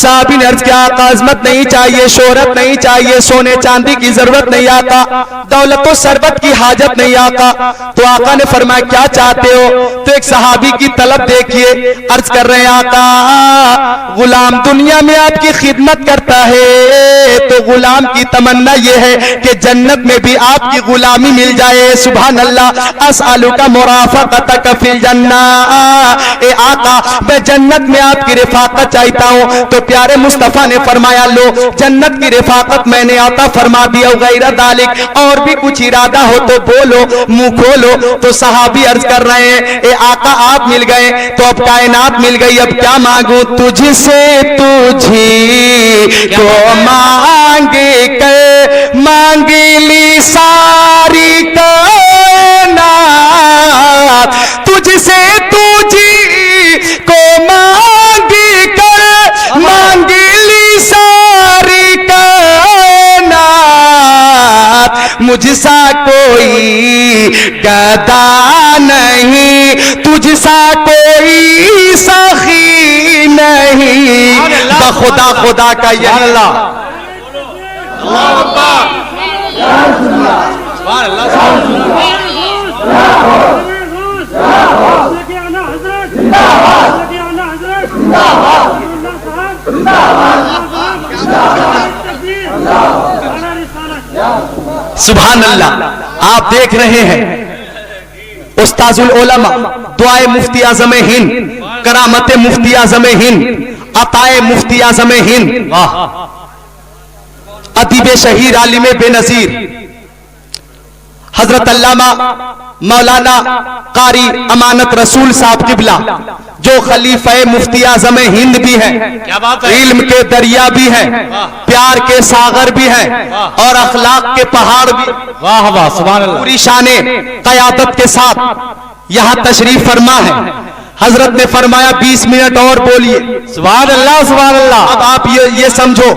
صحابی نے عرض کیا آقا عظمت نہیں چاہیے, شہرت نہیں چاہیے, سونے چاندی کی ضرورت نہیں آقا, دولت و ثروت کی حاجت نہیں آقا. تو آقا نے فرمایا کیا چاہتے ہو؟ تو ایک صحابی کی طلب دیکھیے, عرض کر رہے ہیں آقا غلام دنیا میں آپ کی خدمت کرتا ہے تو غلام کی تمنا یہ ہے کہ جنت میں بھی آپ کی غلامی مل جائے. سبحان اللہ. اسألک مرافقتک فی الجنہ, اے آقا میں جنت میں آپ کی رفاقت چاہتا ہوں. تو پیارے مصطفیٰ نے فرمایا لو جنت کی رفاقت میں نے عطا فرما دیا, غیر ذالک اور بھی کچھ ارادہ ہو تو بولو, منہ کھولو. تو صحابی عرض کر رہے ہیں اے آقا آپ مل گئے تو اب کائنات مل گئی, اب کیا مانگوں؟ تجھ سے تجھی کو مانگ کر مانگ لی ساری کائنات, تجھ سے تجھی کو مانگ کر مانگ لی ساری کائنات, مجھ سا کوئی گدا نہیں, تجھ سا کوئی سخی نہیں, بخدا خدا کا یہ اللہ. سبحان اللہ. آپ دیکھ رہے ہیں استاذ العلماء, دعائے مفتی اعظم ہند, کرامت مفتی اعظم ہند, عطائے مفتی اعظم ہند, ادیب شہیر عالم بے نظیر حضرت علامہ مولانا قاری امانت رسول صاحب قبلہ جو خلیفہ مفتی اعظم ہند بھی ہیں, علم کے دریا بھی ہیں, پیار کے ساغر بھی ہیں, اور اخلاق کے پہاڑ بھی. واہ واہ سبحان اللہ. پوری شان قیادت کے ساتھ یہاں تشریف فرما ہے. حضرت نے فرمایا 20 منٹ اور بولیے. سبحان اللہ سبحان اللہ. اب آپ یہ سمجھو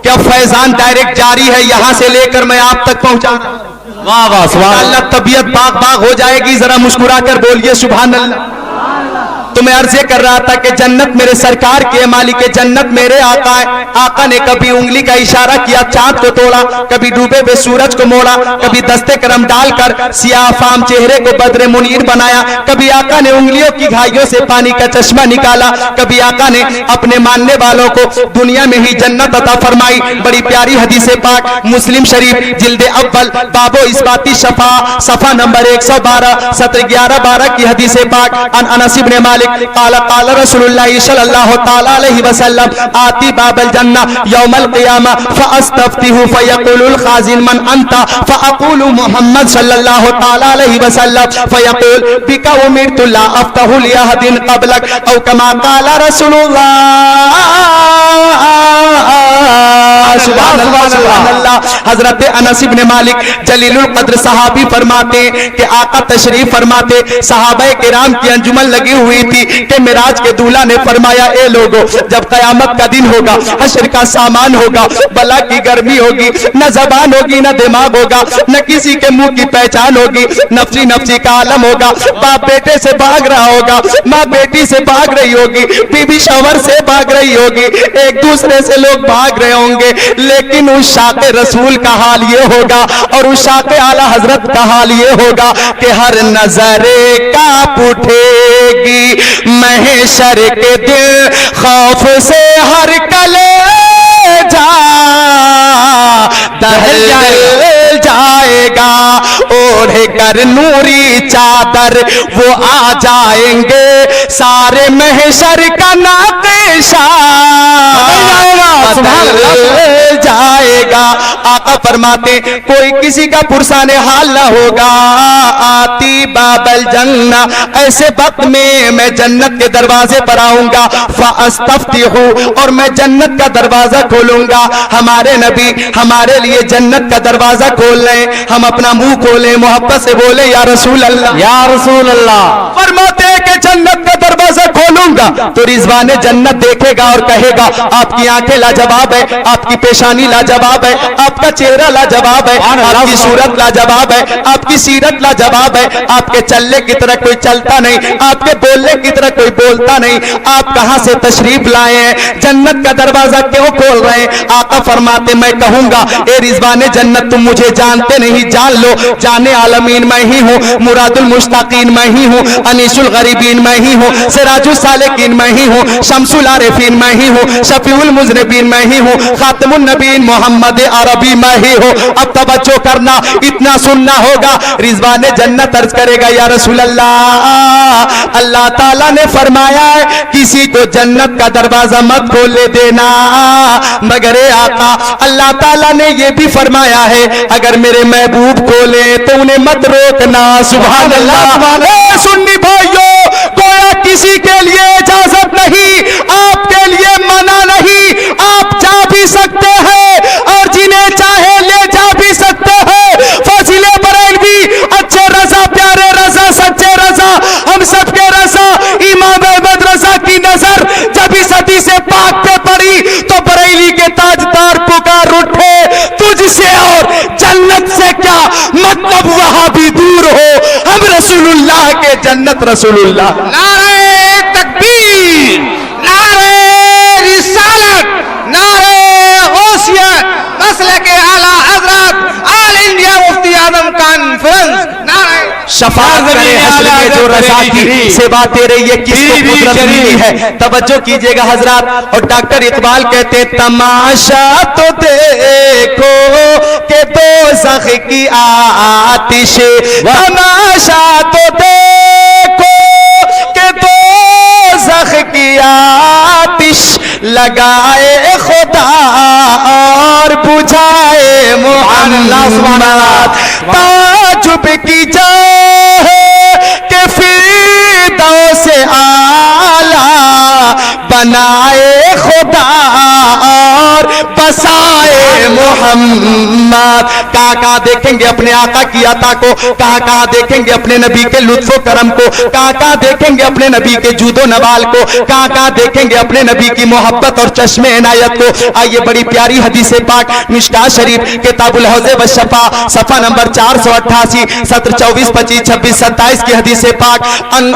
کہ فیضان ڈائریکٹ جاری ہے, یہاں سے لے کر میں آپ تک پہنچا. واہ واہ سبحان اللہ. طبیعت باغ باغ ہو جائے گی, ذرا مسکرا کر بولیے سبحان اللہ. تو میں عرض کر رہا تھا کہ جنت میرے سرکار کے, مالک جنت میرے آقا ہے. آقا نے کبھی انگلی کا اشارہ کیا چاند کو توڑا, کبھی ڈوبے ہوئے سورج کو موڑا, کبھی دستے کرم ڈال کر سیاہ فام چہرے کو بدر منیر بنایا, کبھی آقا نے انگلیوں کی گھائیوں سے پانی کا چشمہ نکالا, کبھی آقا نے اپنے ماننے والوں کو دنیا میں ہی جنت عطا فرمائی. بڑی پیاری حدیث پاک مسلم شریف جلد اول باب و اثباتی شفا صفحہ نمبر 112 سطر 11-12 کی حدیث پاک. ان انس بن مالک قال قال رسول اللہ صلی اللہ تعالی علیہ وسلم آتی باب الجنہ یوم القیامہ فاستفتح فیقول الخازن من انت فاقول محمد صلی اللہ تعالی علیہ وسلم فیقول بک امرت لا افتح لاحد قبلک او کما قال رسول اللہ. سبحان اللہ. حضرت انس بن مالک جلیل القدر صحابی فرماتے کہ آقا تشریف فرماتے, صحابہ کرام کی انجمن لگی ہوئی تھی کہ معراج کے دولہا نے فرمایا اے لوگو جب قیامت کا دن ہوگا, حشر کا سامان ہوگا, بلا کی گرمی ہوگی, نہ زبان ہوگی نہ دماغ ہوگا, نہ کسی کے منہ کی پہچان ہوگی, نفسی نفسی کا عالم ہوگا, باپ بیٹے سے بھاگ رہا ہوگا, ماں بیٹی سے بھاگ رہی ہوگی, بیوی شوہر سے بھاگ رہی ہوگی, ایک دوسرے سے لوگ بھاگ رہے ہوں گے, لیکن اس شاق رسول کا حال یہ ہوگا اور اس شاق اعلی حضرت کا حال یہ ہوگا کہ ہر نظر کانپ اٹھے گی محشر کے دل خوف سے, ہر کلیجہ دہل جائے گا, اوڑھ کر نوری چادر وہ آ جائیں گے, سارے محشر کا نقشہ بدل جائے گا. آقا فرماتے کوئی کسی کا پرسان حال نہ ہوگا. آتی باب الجنہ, ایسے وقت میں جنت کے دروازے پر آؤں گا, فاستفتح, اور میں جنت کا دروازہ کھولوں گا. ہمارے نبی ہمارے لیے جنت کا دروازہ کھول رہے, ہم اپنا منہ کھولیں, محبت سے بولے یا رسول اللہ یا رسول اللہ. فرماتے کہ جنت کا دروازہ کھولوں گا تو رضوان جنت دیکھے گا اور کہے گا آپ کی آنکھیں لاجواب ہے, آپ کی پیشانی لاجواب ہے, آپ کا چہرہ لاجواب ہے, آپ کی صورت لاجواب ہے, آپ کی سیرت لاجواب ہے, آپ کے چلنے کی طرح کوئی چلتا نہیں, آپ کے بولنے کی طرح کوئی بولتا نہیں, آپ کہاں سے تشریف لائے ہیں, جنت کا دروازہ کیوں کھول رہے ہیں؟ آقا فرماتے میں کہوں گا اے رضوان جنت تم مجھے جانتے نہیں, جان لو جانے عالمین میں ہی ہوں, مراد المشتاقین میں ہی ہوں, انیس الغریبین میں ہی ہوں, سراج السالکین میں ہی ہوں, شمس العارفین میں ہی ہوں, شفیع المذنبین میں ہی ہوں, خاتم النبیین محمد عربی میں ہی ہوں. اب توجہ کرنا, اتنا سننا ہوگا. رضوان جنت عرض کرے گا یا رسول اللہ, اللہ تعالیٰ نے فرمایا ہے کسی کو جنت کا دروازہ مت کھولنے دینا, مگر اے آقا اللہ تعالیٰ نے یہ بھی فرمایا ہے اگر میرے محبوب کھولے تو انہیں مت روکنا. سبحان اللہ. اے سنی بھائیو, گویا کسی کے لیے اجازت نہیں, آپ کے لیے منع نہیں, آپ جا بھی سکتے ہیں اور جنہیں چاہے لے جا بھی سکتے ہیں. فاضل بریلوی اچھے رضا, پیارے رضا, سچے رضا, ہم سب کے رضا امام احمد رضا کی نظر جب اس حدیث پاک پہ پڑی تو بریلی کے تاجدار پکار اٹھے تجھ سے اور جنت سے کیا مطلب, وہاں بھی دور ہو, ہم رسول اللہ کے جنت. رسول اللہ. نعرہ تکبیر, نعرہ رسالت, نعرہ غوثیت, مسلک اعلیٰ حضرت آل انڈیا مفتی اعظم کانفرنس, نعرہ شفاعت کرے حشر میں جو رضا کی سوا تیرے یہ کس کو قدرت ملی ہے. توجہ کیجئے گا حضرات. اور ڈاکٹر اقبال کہتے تماشا تو دیکھو کہ دوزخ کی آتش, تماشا تو دیکھو کہ دوزخ کی آتش لگائے خدا اور بجھائے محمد. تعجب کی جائے کہ فردوس اعلیٰ بنائے خدا اور بسائے محمد. کہاں کہاں دیکھیں گے اپنے آقا کی عطا کو, کہاں کہاں دیکھیں گے اپنے نبی کے لطف و کرم کو, کہاں کہاں دیکھیں گے اپنے نبی کے جود و نوال کو, کہاں کہاں دیکھیں گے اپنے نبی کی محبت اور چشم عنایت کو. آئیے بڑی پیاری حدیث پاک مشکاۃ شریف کتاب الحوض والشفا صفحہ نمبر 488 سطر 24 25 26 27 کی حدیث پاک.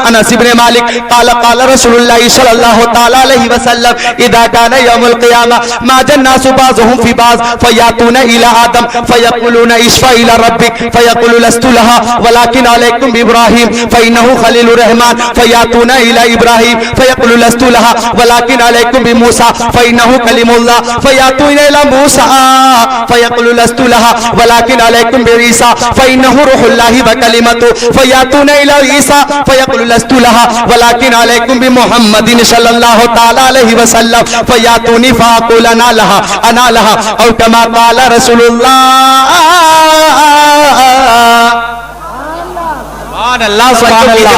انس بن مالک قال قال رسول اللہ صلی اللہ تعالی علیہ وسلم اذا كان يوم القيامه ما الناس بعضهم في بعض فياتون الى آدم فيقولون اشفع الى ربك فيقول لست لها ولكن عليكم بإبراهيم فإنه خليل الرحمن فياتون الى إبراهيم فيقول لست لها ولكن عليكم بموسى فإنه كلم الله فياتون الى موسى فيقول لست لها ولكن عليكم بعيسى فإنه روح الله وكلمته فياتون الى عيسى فيقول لست لها ولكن عليكم بمحمد صلى الله تعالى عليه وسلم فياتوني فاقول انا لها او كما قال رسول الله.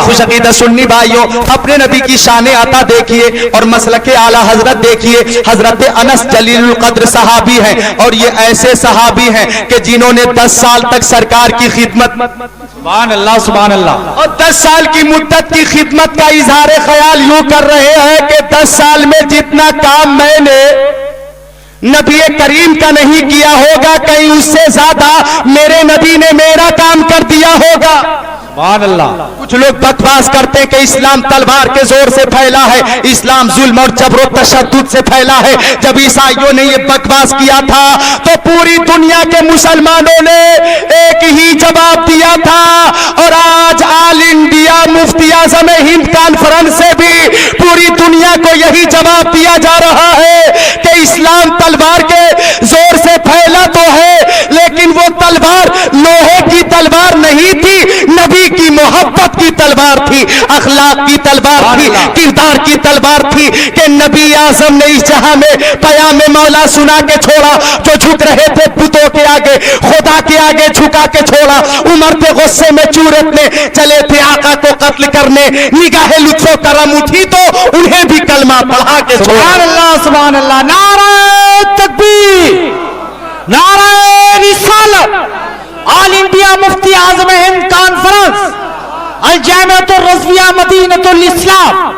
خوش عقیدہ سنی بھائیوں, اپنے نبی کی شان عطا دیکھیے اور مسلک اعلیٰ حضرت دیکھیے. حضرت انس جلیل القدر صحابی ہیں اور یہ ایسے صحابی ہیں کہ جنہوں نے 10 سال تک سرکار کی خدمت, سبحان اللہ سبحان اللہ, اور 10 سال کی مدت کی خدمت کا اظہار خیال یوں کر رہے ہیں کہ 10 سال میں جتنا کام میں نے نبی کریم کا نہیں کیا ہوگا, کہیں اس سے زیادہ میرے نبی نے میرا کام کر دیا ہوگا. سبحان اللہ. کچھ لوگ بکواس کرتے ہیں کہ اسلام تلوار کے زور سے پھیلا ہے, اسلام ظلم اور جبر و تشدد سے پھیلا ہے. جب عیسائیوں نے یہ بکواس کیا تھا تو پوری دنیا کے مسلمانوں نے ایک ہی جواب دیا تھا, اور آج آل انڈیا مفتی اعظم ہند کانفرنس سے بھی پوری دنیا کو یہی جواب دیا جا رہا ہے کہ اسلام تلوار کے زور سے پھیلا تو ہے, لیکن وہ تلوار لوہے کی تلوار نہیں تھی, نبی کی محبت کی تلوار تھی, اخلاق کی تلوار تھی, کردار کی تلوار تھی کہ نبی اعظم نے اس جہاں میں پیام مولا سنا کے چھوڑا. جو جھک رہے تھے بتوں کے آگے, خدا کے آگے جھکا کے چھوڑا. عمر تھے غصے میں چورتنے چلے تھے آقا کو قتل کرنے, نگاہ لطف و کرم اٹھی تو انہیں بھی کلمہ پڑھا کے چھوڑا. سبحان اللہ سبحان اللہ. نعرہ تکبیر, نعرہ رسالت, آل انڈیا مفتی اعظم ہند کانفرنس, الجامعۃ الرضویہ مدینۃ الاسلام.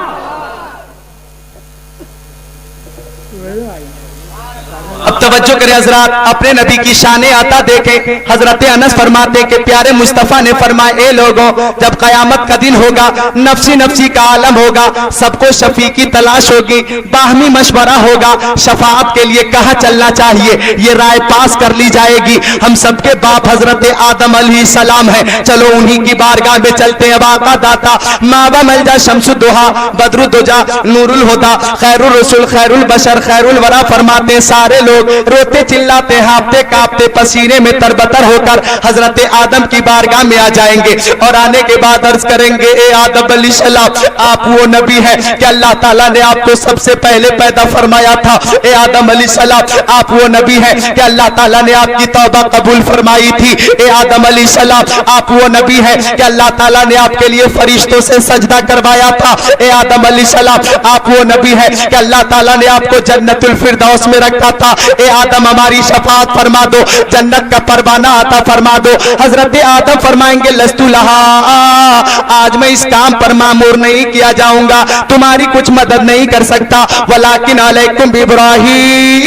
اب توجہ کریں حضرات, اپنے نبی کی شان عطا دیکھیں. حضرت انس فرماتے کہ پیارے مصطفیٰ نے فرمایا اے لوگوں, جب قیامت کا دن ہوگا, نفسی نفسی کا عالم ہوگا, سب کو شفیع کی تلاش ہوگی, باہمی مشورہ ہوگا, شفاعت کے لیے کہاں چلنا چاہیے یہ رائے پاس کر لی جائے گی. ہم سب کے باپ حضرت آدم علیہ السلام ہیں, چلو انہی کی بارگاہ میں چلتے ہیں. آقا داتا ماوا ملجا شمس الدہا بدر الدجا نور الہدا خیر الرسول خیر البشر خیر الورا فرماتے سارے لوگ روتے چلاتے ہانپتے کانپتے پسینے میں تربتر ہو کر حضرت آدم کی بارگاہ میں آ جائیں گے, اور آنے کے بعد عرض کریں گے اے آدم علیہ السلام آپ وہ نبی ہیں کہ اللہ تعالیٰ نے آپ کو سب سے پہلے پیدا فرمایا تھا. اے آدم علیہ السلام آپ وہ نبی ہیں کہ اللہ تعالیٰ نے آپ کی توبہ قبول فرمائی تھی. اے آدم علیہ السلام آپ وہ نبی ہیں کہ اللہ تعالیٰ نے آپ کے لیے فرشتوں سے سجدہ کروایا تھا. اے آدم علیہ السلام آپ وہ نبی ہیں کہ اللہ تعالیٰ نے آپ کو جنت الفردوس میں رکھا تھا. اے آدم ہماری شفاعت فرما دو, جنت کا پروانہ عطا فرما دو. حضرت آدم فرمائیں گے لست لہا, آج میں اس کام پر مامور نہیں کیا جاؤں گا, تمہاری کچھ مدد نہیں کر سکتا. ولیکن علیکم ابراہیم,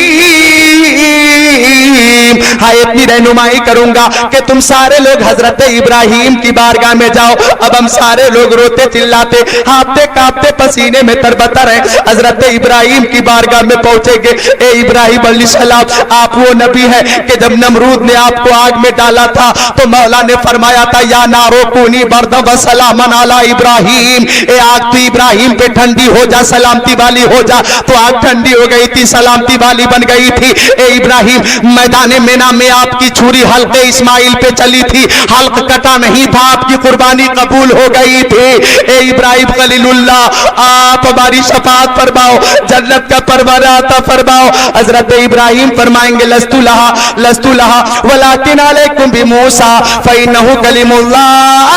ہاں اتنی رہنمائی کروں گا کہ تم سارے لوگ حضرت ابراہیم کی بارگاہ میں جاؤ. اب ہم سارے لوگ روتے چلاتے ہانپتے کانپتے پسینے میں تربتر ہیں, حضرت ابراہیم کی بارگاہ میں پہنچیں گے. اے ابراہیم علیہ السلام آپ وہ نبی ہیں کہ جب نمرود نے آپ کو آگ میں ڈالا تھا تو مولا نے فرمایا تھا یا نارو کونی بردم و سلامن علی ابراہیم, اے آگ تو ابراہیم پہ ٹھنڈی ہو جا, سلامتی والی ہو جا. تو آگ ٹھنڈی ہو گئی تھی, سلامتی والی بن گئی تھی. اے ابراہیم میدان مینا میں آپ کی چھری حلق اسماعیل پہ چلی تھی, حلق کٹا نہیں تھا, آپ کی قربانی قبول ہو گئی تھی. اے ابراہیم خلیل اللہ آپ ہماری شفاعت فرماؤ, جنت کا پروانہ عطا فرماؤ. حضرت ابراہیم فرمائیں گے لست لہا ولیکن علیکم بموسیٰ فإنہ کلیم اللہ,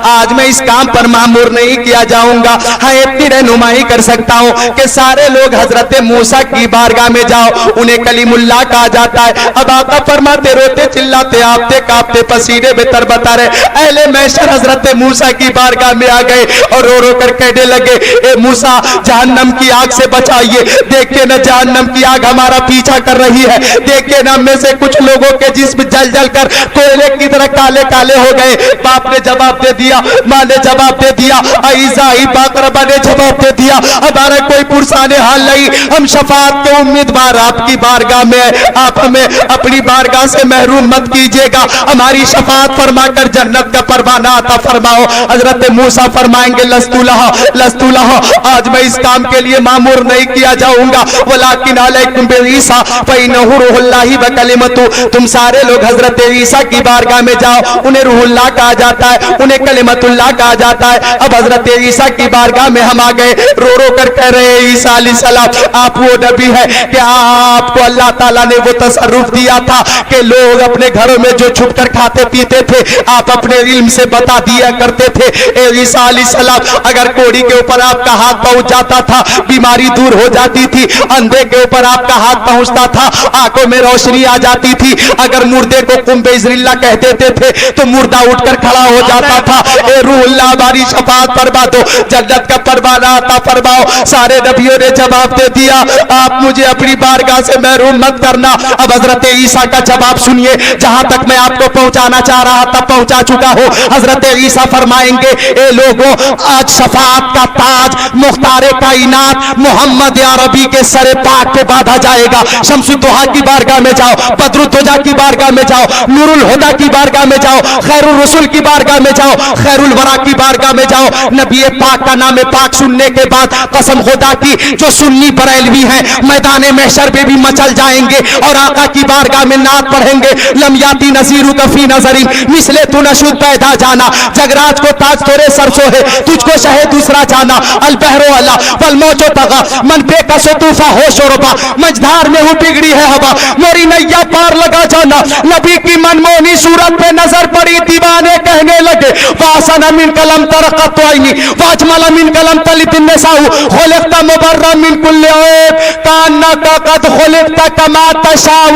آج میں اس کام پر مامور نہیں کیا جاؤں گا. ہاں اتنی رہنمائی کر سکتا ہوں کہ سارے لوگ حضرت موسیٰ کی بارگاہ میں جاؤ, انہیں کلیم اللہ کہا جاتا ہے. اب آقا فرماتے روتے چلاتے ہانپتے کانپتے پسینے میں تربتر ہے. اہل محشر حضرت موسیٰ کی بارگاہ میں آ گئے اور رو رو کر کہنے لگے اے موسیٰ جہنم کی آگ سے بچائیے, دیکھیں نہ جہنم کی آگ ہمارا پیچھا کر رہی ہے, دیکھیں نہ میں سے کچھ لوگوں کے جسم جل جل کر کوئلے کی طرح کالے کالے ہو گئے. باپ نے جواب دے دیا, ماں نے جواب دے دیا, عیسیٰ باقربہ نے جواب دے دیا ہمارا کوئی پرسان حال نہیں, ہم شفاعت کے امیدوار آپ کی بارگاہ میں ہے, آپ ہمیں اپنی بارگاہ سے محروم مت کیجیے گا, ہماری شفاعت فرما کر جنت کا پروانہ عطا فرماؤ. حضرت موسیٰ فرمائیں گے لست لہا, آج میں اس کام کے لیے مامور نہیں کیا جاؤں گا. ولیکن علیکم بعیسیٰ فإنہ روح اللہ وکلمتہ, تم سارے لوگ حضرت عیسیٰ کی بارگاہ میں جاؤ, انہیں روح اللہ کہا جاتا ہے, انہیں کلمت اللہ کہا جاتا ہے. اب حضرت عیسیٰ کی بارگاہ میں ہم آ گئے, رو رو کر کہہ رہے ہیں عیسیٰ علیہ السلام آپ وہ نبی ہے کہ آپ کو اللہ تعالیٰ نے وہ تصرف دیا تھا کہ لوگ اپنے گھروں میں جو چھپ کر کھاتے پیتے تھے آپ اپنے علم سے بتا دیا کرتے تھے. اے عیسیٰ علیہ السلام اگر کوڑی کے اوپر آپ کا ہاتھ پہنچ جاتا تھا بیماری دور ہو جاتی تھی, اندھے کے اوپر آپ کا ہاتھ پہنچتا تھا آنکھوں میں روشنی آ جاتی تھی, اگر مردے کو قم بإذن اللہ کہہ دیتے تھے تو مردہ اٹھ کر کھڑا ہو جاتا تھا. اے روح اللہ ہماری شفاعت فرما دو, جنت کا پروانہ عطا فرماؤ. سارے نبیوں نے جواب دے دیا آپ مجھے اپنی بارگاہ سے محروم مت کرنا. اب حضرت عیسیٰ کا جواب سنیے, جہاں تک میں آپ کو پہنچانا چاہ رہا تھا پہنچا چکا ہوں. حضرت عیسیٰ فرمائیں گے اے لوگوں آج شفاعت کا تاج مختار کائنات محمد عربی کے سر پاک پہ باندھا جائے گا. شمس الضحیٰ کی بارگاہ میں جاؤ, بدر الدجا کی بارگاہ میں جاؤ, نور الہدا کی بارگاہ میں جاؤ, خیر الرسول کی بارگاہ میں جاؤ, خیر الورا کی بارگاہ میں جاؤ. نبی پاک کا نام پاک سننے کے بعد قسم خدا کی جو سنی بریلوی ہیں میدان محشر پہ بھی مچل جائیں گے اور آقا کی بارگاہ میں نعت پڑھیں گے لم یاتی نذیرک فی نظری مثل تو نشد پیدا جانا, جگراج کو تاج تورے سرسو ہے تجھ کو شہ دوسرا جانا. البحر والا والموج تغا من بے کس طوفا ہوش و ربا, مجدھار میں ہوں بگڑی ہے ہوا میری نیا پار لگا جانا. نبی کی منمونی صورت پہ نظر پڑی دیوانے کہنے لگے واسن من کلم ترقت عینی واجمل من کلم تلت النساء خلقت مبرا من کل عیب کانک قد خلقت کما تشاء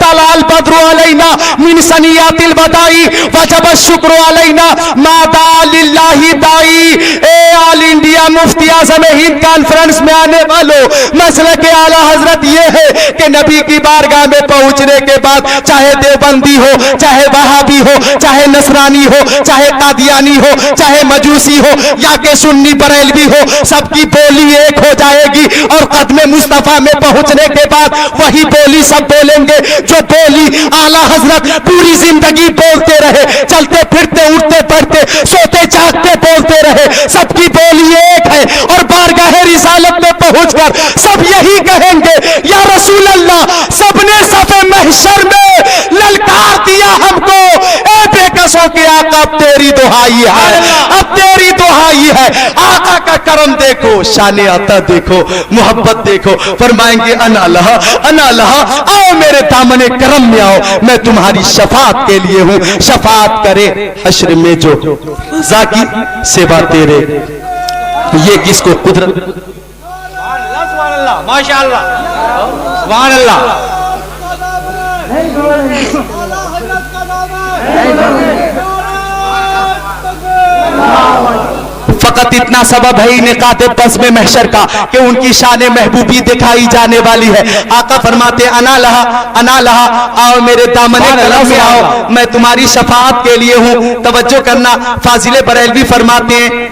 طلع البدر علینا من ثنیات الوداع وجب الشکر علینا ما دعا للہ داعی. اے آل انڈیا مفتی اعظم ہند کانفرنس میں آنے والوں، مسلک اعلیٰ حضرت یہ ہے کہ نبی کی بارگاہ میں پہنچنے کے بعد چاہے دیوبندی ہو، چاہے وہابی ہو، چاہے نصرانی ہو، چاہے قادیانی ہو، چاہے مجوسی ہو یا کہ سنی بریلوی ہو، سب کی بولی ایک ہو جائے گی اور قدم مصطفیٰ میں پہنچنے کے بعد وہی بولی سب بولیں گے جو بولی اعلیٰ حضرت پوری زندگی بولتے رہے، چلتے پھرتے اٹھتے پڑھتے سوتے جاگتے بولتے رہے، سب کی بولی ایک ہے اور بارگاہ رسالت میں پہنچ کر سب یہی کہیں گے یا رسول اللہ، سب نے صف محشر میں للکار دیا ہم کو، اے بے کسوں کے آقا اب تیری دہائی ہے، اب تیری دہائی ہے۔ آقا کا کرم دیکھو، شان عطا دیکھو، محبت دیکھو، فرمائیں گے انا لہا انا لہا، آؤ میرے دامن کرم میں آؤ، میں تمہاری شفاعت کے لیے ہوں، شفاعت کرے حشر میں جو رضا کی سوا تیرے، یہ کس کو قدرت۔ سبحان اللہ، ماشاء اللہ، سبحان اللہ۔ فقط اتنا سبب ہے انعقاد بزم محشر کا کہ ان کی شان محبوبی دکھائی جانے والی ہے۔ آقا فرماتے انا لہا، آؤ میرے دامن کرم میں آؤ، میں تمہاری شفاعت کے لیے ہوں۔ توجہ کرنا، فاضل بریلوی فرماتے ہیں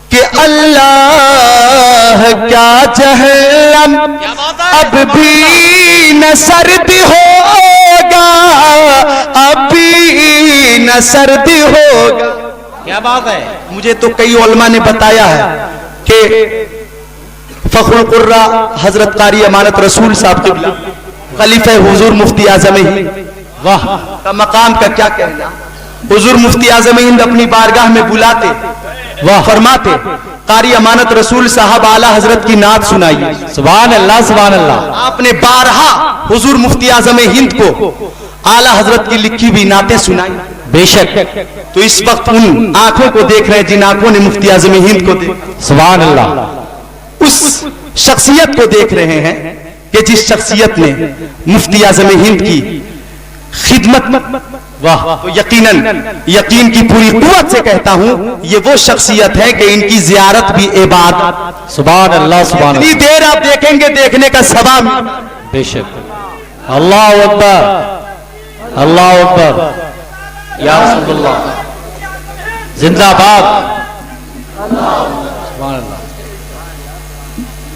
کہ اللہ کیا جہنم اب بھی نہ سرد ہوگا، اب بھی نہ سرد ہوگا۔ کیا بات ہے؟ مجھے تو کئی علماء نے بتایا ہے کہ فخر القرہ حضرت قاری امانت رسول صاحب قبلہ خلیفہ حضور مفتی اعظم ہند واہ کا مقام کا کیا کہنا، حضور مفتی اعظم ہند اپنی بارگاہ میں بلاتے، وہ فرماتے قاری امانت رسول صاحب اعلیٰ حضرت کی نعت سنائیے۔ سبحان اللہ، سبحان اللہ۔ آپ نے بارہا حضور مفتی اعظم ہند کو اعلیٰ حضرت کی لکھی ہوئی نعتیں سنائی۔ بے شک، تو اس وقت ان آنکھوں کو دیکھ رہے ہیں جن آنکھوں نے مفتی اعظم ہند کو دیکھا، سبحان اللہ، اس شخصیت کو دیکھ رہے ہیں کہ جس شخصیت نے مفتی اعظم ہند کی خدمت، واہ، تو یقین کی پوری قوت سے کہتا ہوں یہ وہ شخصیت ہے کہ ان کی زیارت بھی عبادت۔ سبحان اللہ، سبحان اتنی اللہ، دیر آپ دیکھیں گے دیکھنے کا ثواب۔ بے شک۔ اللہ اکبر، اللہ اکبر، یا رسول اللہ، زندہ باد، سبحان اللہ۔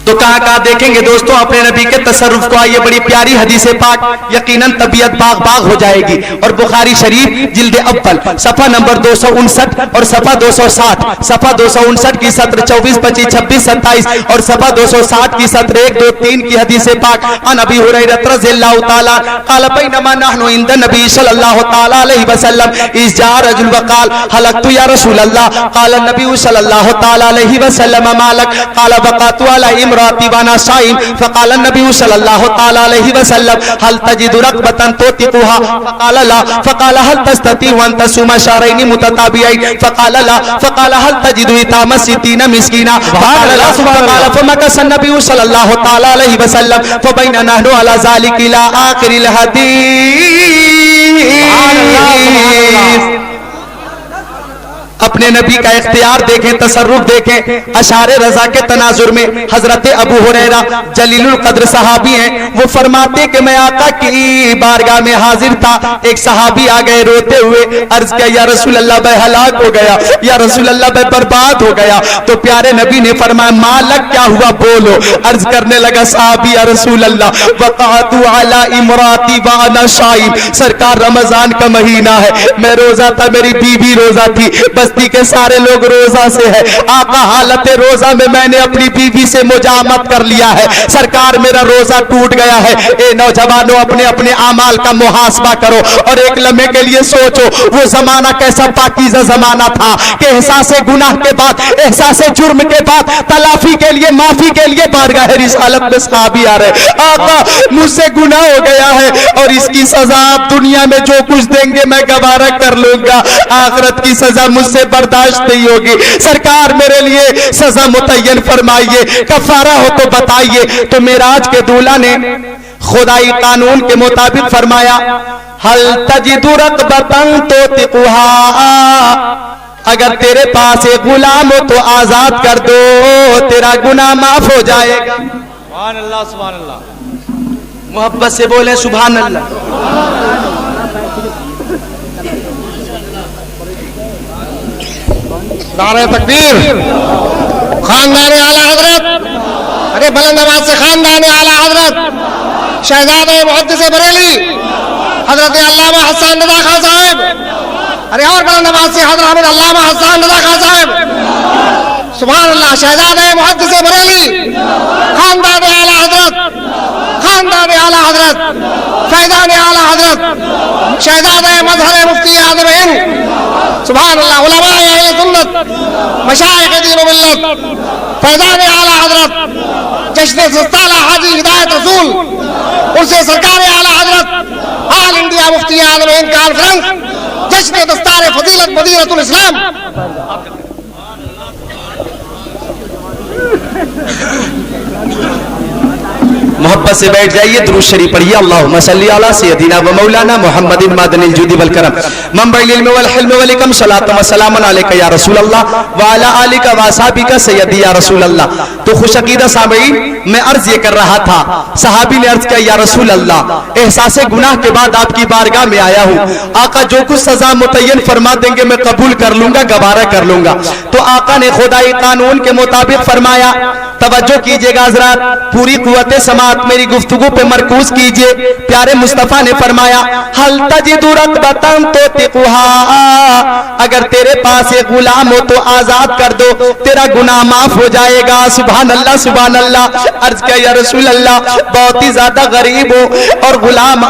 تو کہاں دیکھیں گے دوستوں اپنے نبی کے تصرف کو۔ آئیے بڑی پیاری حدیث پاک، یقیناً طبیعت باغ ہو جائے گی، اور بخاری شریف جلد اول صفحہ نمبر 259 اور صفحہ 260، صفحہ 259 کی سطر 24 25 26 27 اور صفحہ 260 کی سطر 1 2 3 کی حدیث پاک۔ عن ابی ہریرہ رضی اللہ تعالی قال بینما نحن عند النبی صلی اللہ تعالی علیہ وسلم اذ جاء رجل وقال حلقت یا رسول اللہ، قال النبی صلی اللہ تعالی علیہ وسلم ما لک، قال وقعت علی امراتی وانا صائم، فقال النبی صلی اللہ تعالی علیہ وسلم هل تجد رقبة توثقها، فقال لا، فقال هل تستطيع ان تصوم شهرين متتابعين، فقال لا، فقال هل تجد اطعام 60 مسكينا، فقال لا، فقال فمكث النبي صلى الله تعالى عليه وسلم فبيننا نحن على ذلك الى آخر الحديث۔ اپنے نبی کا اختیار دیکھیں، تصرف دیکھیں۔ اشعار رضا کے تناظر میں حضرت ابو ہریرہ جلیل القدر صحابی ہیں، وہ فرماتے کہ میں آقا کی بارگاہ میں حاضر تھا، ایک صحابی آ گئے روتے ہوئے، عرض کیا یا رسول اللہ میں ہلاک ہو گیا، یا رسول اللہ میں برباد ہو گیا۔ تو پیارے نبی نے فرمایا مالک کیا ہوا بولو۔ عرض کرنے لگا صحابی یا رسول اللہ وقعت علی امراتی وانا صائم، سرکار رمضان کا مہینہ ہے، میں روزہ تھا، میری بیوی روزہ تھی، بستی کے سارے لوگ روزہ سے ہے، آقا حالت روزہ میں نے اپنی بیوی سے مجامت کر لیا ہے، سرکار میرا روزہ ٹوٹ گیا ہے۔ اے نوجوانوں اپنے اپنے اعمال کا محاسبہ کرو اور ایک لمحے کے لیے سوچو وہ زمانہ کیسا پاکیزہ زمانہ تھا کہ احساس گناہ کے بعد، احساس جرم کے بعد تلافی کے لیے، معافی کے لیے بارگاہ رسالت میں صحابی آ رہے، آقا مجھ سے گناہ ہو گیا ہے اور اس کی سزا آپ دنیا میں جو کچھ دیں گے میں گوارہ کر لوں گا، آخرت کی سزا مجھ سے برداشت نہیں ہوگی، سرکار میرے لیے سزا متعین فرمائیے، کفارہ ہو تو بتائیے۔ تو معراج کے دولہا نے خدائی قانون کے مطابق فرمایا حل تجد رقبۃ توثقها، اگر تیرے پاس ایک غلام ہو تو آزاد کر دو، تیرا گناہ معاف ہو جائے گا۔ سبحان اللہ سبحان اللہ۔ محبت سے بولے سبحان اللہ۔ نعرہ تکبیر، خاندان اعلیٰ حضرت، ارے بلند آواز سے خاندان اعلیٰ حضرت شہزادہ محدث بریلی حضرت علامہ حسان رضا خان صاحب، ارے اور بلند آواز سے حضرت علامہ حسان رضا خان صاحب، سبحان اللہ، شہزادہ محدث بریلی خاندان اعلیٰ حضرت، خاندان اعلیٰ حضرت، فیضان اعلیٰ حضرت، شہزادہ مظہر مفتی اعظم ہند، سبحان اللہ، علماء اہل سنت، مشائخ دین و ملت، فیضان اعلیٰ حضرت، جشن سالہ حاجی ہدایت رسول، ان سے سرکار اعلیٰ حضرت آل انڈیا مفتی اعظم ہند کانفرنس، جشن دستار فضیلت مدینۃ الاسلام۔ محبت سے بیٹھ جائیے، درود شریف پڑھیے، اللہم صلی علی سیدنا و مولانا محمد مادن الجود والکرم منبع العلم والحلم والحکم، صلاۃ و سلام علیک یا رسول اللہ وعلی آلک و اصحابک سیدی یا رسول اللہ۔ تو خوش عقیدہ سامعین، میں عرض یہ کر رہا تھا، صحابی نے عرض کیا یا رسول اللہ، احساس گناہ کے بعد آپ کی بارگاہ میں آیا ہوں، آقا جو کچھ سزا متعین فرما دیں گے میں قبول کر لوں گا، گوارا کر لوں گا۔ تو آقا نے خدائی قانون کے مطابق فرمایا، توجہ کیجئے گا حضرات، پوری قوت سماعت میری گفتگو پہ مرکوز کیجئے۔ پیارے مصطفیٰ نے فرمایا حل تجد رغبۃ توثقھا، اگر تیرے پاس ایک غلام ہو تو آزاد کر دو، تیرا گناہ معاف ہو جائے گا۔ سبحان اللہ سبحان اللہ۔ عرض کیا یا رسول اللہ، بہت ہی زیادہ غریب ہو اور غلام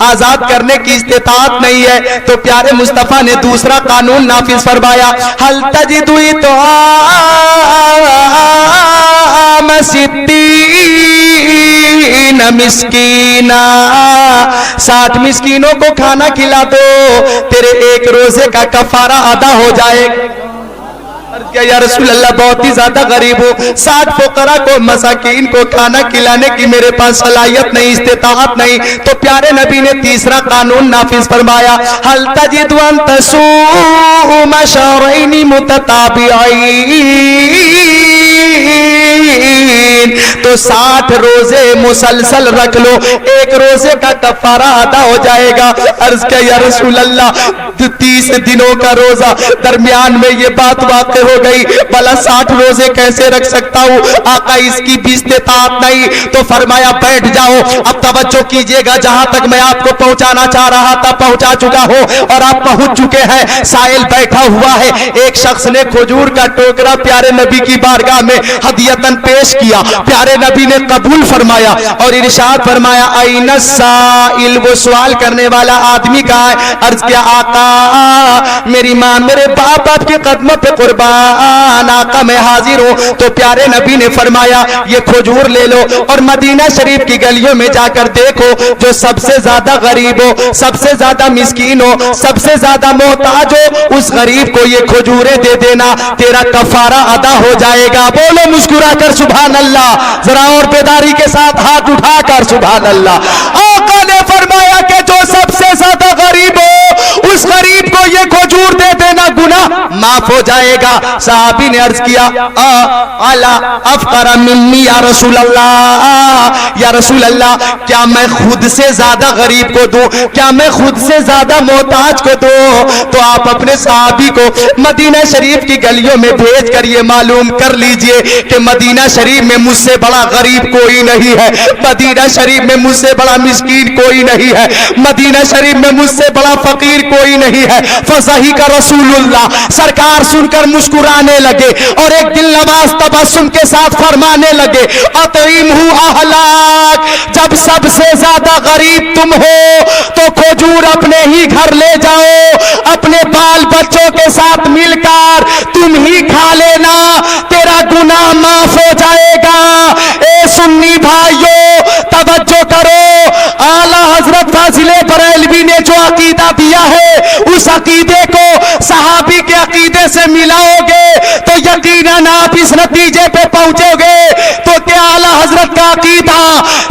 آزاد کرنے کی استطاعت نہیں ہے، تو پیارے مصطفیٰ نے دوسرا قانون نافذ فرمایا، حل تجد طعام ستین مسکینہ، 60 مسکینوں کو کھانا کھلا دو، تیرے ایک روزے کا کفارہ ادا ہو جائے گا۔ کیا یا رسول اللہ، بہت ہی زیادہ غریب ہو، 60 فقراء کو مساکین کو کھانا کھلانے کی میرے پاس صلاحیت نہیں، استطاعت نہیں، تو پیارے نبی نے تیسرا قانون نافذ فرمایا، حل تجد ان تصوم شہرین متتابعین، تو 60 روزے مسلسل رکھ لو، ایک روزے کا کفارہ ادا ہو جائے گا۔ عرض کیا یا رسول اللہ، 30 دنوں کا روزہ، درمیان میں یہ بات واقع ہو گئی، بھلا 60 روزے کیسے رکھ سکتا ہوں؟ آقا اس کی بھی استطاعت نہیں، تو فرمایا بیٹھ جاؤ۔ اب توجہ کیجئے گا، جہاں تک میں آپ کو پہنچانا چاہ رہا تھا پہنچا چکا ہوں، اور آپ پہنچ چکے ہیں۔ سائل بیٹھا ہوا ہے، ایک شخص نے کھجور کا ٹوکرا پیارے نبی کی بارگاہ میں ہدیتاً پیش کیا، پیارے نبی نے قبول فرمایا اور ارشاد فرمایا این السائل، وہ سوال کرنے والا آدمی کہاں ہے؟ عرض کیا آقا میری ماں میرے باپ آپ کے قدموں پہ قربان، آقا میں حاضر ہوں۔ تو پیارے نبی نے فرمایا یہ کھجور لے لو اور مدینہ شریف کی گلیوں میں جا کر دیکھو، جو سب سے زیادہ غریب ہو، سب سے زیادہ مسکین ہو، سب سے زیادہ محتاج ہو، اس غریب کو یہ کھجوریں دے دینا، تیرا کفارہ ادا ہو جائے گا۔ بولو مسکرا کر سبحان اللہ، ذرا اور بیداری کے ساتھ ہاتھ اٹھا کر سبحان اللہ۔ آقا نے فرمایا کہ جو سب سے زیادہ غریب ہو اس غریب کو یہ کھجور دے دینا، گناہ معاف ہو جائے گا۔ صحابی نے عرض کیا الا افقر منی یا رسول اللہ، یا رسول اللہ کیا میں خود سے زیادہ غریب کو دوں، کیا میں خود سے زیادہ محتاج کو دوں؟ تو آپ اپنے صحابی کو مدینہ شریف کی گلیوں میں بھیج کر یہ معلوم کر لیجئے کہ مدینہ شریف میں مجھ سے بڑا غریب کوئی نہیں ہے، مدینہ شریف میں مجھ سے بڑا مسکین کوئی نہیں ہے، مدینہ شریف میں مجھ سے بڑا فقیر کوئی نہیں ہے۔ فضحک رسول اللہ، سرکار سن کر مسکرانے لگے اور ایک دل نواز تبسم کے ساتھ فرمانے لگے اطعمہ اہلک، جب سب سے زیادہ غریب تم ہو تو کھجور اپنے ہی گھر لے جاؤ، اپنے بال بچوں کے ساتھ مل کر تم ہی کھا لینا، تیرا گناہ معاف ہو جائے گا۔ اے سنی بھائیو توجہ کرو، اعلیٰ حضرت فاضل بریلوی نے جو عقیدہ دیا ہے اس عقیدے کو صحابی کے عقیدے سے ملاؤ گے تو یقیناً آپ اس نتیجے پہ پہنچو گے تو کہ اعلیٰ حضرت کا عقیدہ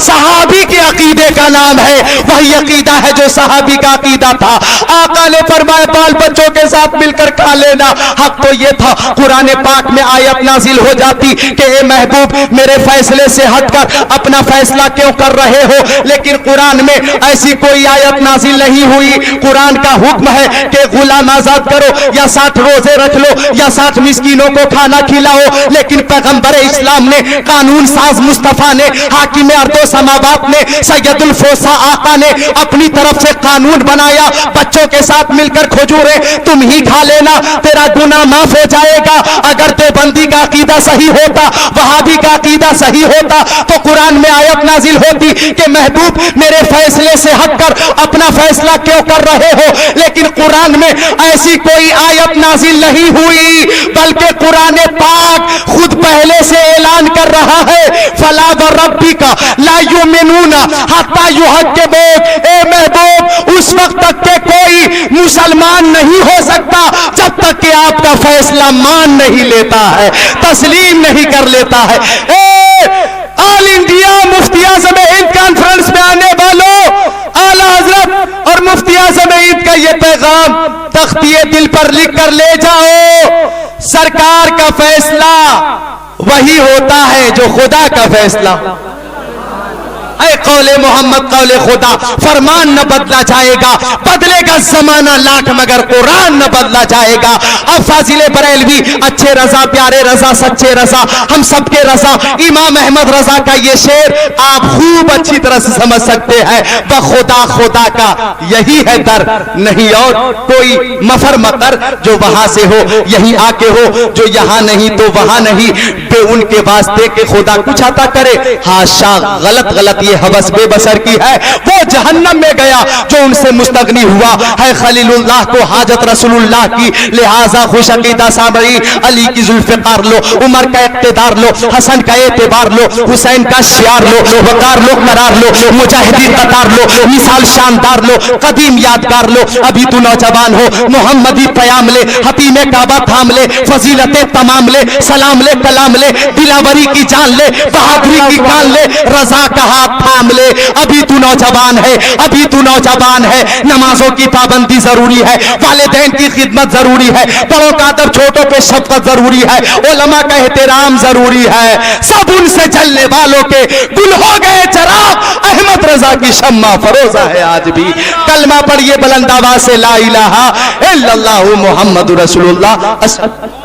صحابی کے عقیدے کا نام ہے۔ ہے وہی عقیدہ ہے جو صحابی کا عقیدہ تھا. آقا نے فرمایا بال بچوں کے ساتھ مل کر کھا لینا. حق تو یہ تھا قرآن پاک میں آیت نازل ہو جاتی کہ اے محبوب میرے فیصلے سے ہٹ کر اپنا فیصلہ کیوں کر رہے ہو, لیکن قرآن میں ایسی کوئی آیت نازل نہیں ہوئی. قرآن کا حکم ہے کہ غلام آزاد کرو یا 60 روزے رکھ لو یا 60 مسکینوں کو کھانا کھلاؤ, لیکن پیغمبر اسلام نے, قانون ساز مصطفیٰ نے, حاکم ارض و سماوات نے, سید الفوسا آقا نے اپنی طرف سے قانون بنایا بچوں کے ساتھ مل کر کھجوریں تم ہی کھا لینا, تیرا گناہ معاف ہو جائے گا. اگر دیوبندی کا عقیدہ صحیح ہوتا, وہابی کا عقیدہ صحیح ہوتا تو قرآن میں آیت نازل ہوتی کہ محبوب میرے فیصلے سے ہٹ کر اپنا فیصلہ کیوں کر رہے ہو, لیکن قرآن میں ایسی کوئی آیت نازل نہیں ہوئی, بلکہ قرآن پاک خود پہلے سے اعلان کر رہا ہے فلا وربک لا یؤمنون حتی یحکموک. اے محبوب اس وقت تک کہ کوئی مسلمان نہیں ہو سکتا جب تک کہ آپ کا فیصلہ مان نہیں لیتا ہے, تسلیم نہیں کر لیتا ہے. آل انڈیا مفتی اعظم ہند کانفرنس میں آنے والوں, اعلیٰ حضرت اور مفتی اعظم ہند کا یہ پیغام تختیے دل پر لکھ کر لے جاؤ. سرکار کا فیصلہ وہی ہوتا ہے جو خدا کا فیصلہ. اے قول محمد قول خدا, فرمان نہ بدلا جائے گا, بدلے گا زمانہ لاکھ مگر قرآن نہ بدلا جائے گا. اب فاضل بریلوی اچھے رضا, پیارے رضا, سچے رضا, ہم سب کے رضا, امام احمد رضا کا یہ شعر آپ خوب اچھی طرح سے سمجھ سکتے ہیں. بخدا خدا کا یہی ہے در, نہیں اور کوئی مفر مقر جو وہاں سے ہو یہی آ کے ہو, جو یہاں نہیں تو وہاں نہیں, بے ان کے واسطے کہ خدا کچھ عطا کرے. ہاشا, غلط غلط یہ حوث بے بسر کی ہے. وہ جہنم میں گیا جو ان سے مستغنی ہوا ہے. خلیل اللہ کو حاجت رسول اللہ کی, لہذا خوش عقیدہ سامری علی کی ذوالفقار لو, عمر کا اقتدار لو, حسن کا اعتبار لو, حسین کا شعار لو, وقار لو, قرار لو, مجاہدی قطار لو, مثال شاندار لو, قدیم یادگار لو. ابھی تو نوجوان ہو, محمدی پیام لے, حتیم کعبہ تھام لے, فضیلتیں تمام لے, سلام لے, کلام لے, دلاوری کی جان لے, بہادری کی کان لے, رضا کا ہاتھ تھام لے. ابھی تو نوجوان ہے, ابھی تو نوجوان ہے. نمازوں کی پابندی ضروری ہے, والدین کی خدمت ضروری ہے, بڑوں کا ادب, چھوٹوں پہ شفقت ضروری ہے, علماء کا احترام ضروری ہے. سب ان سے جلنے والوں کے گل ہو گئے چراغ, احمد رضا کی شمع فروزہ ہے آج بھی. کلمہ پڑھیے بلند آواز سے لا الہ الا اللہ محمد رسول اللہ.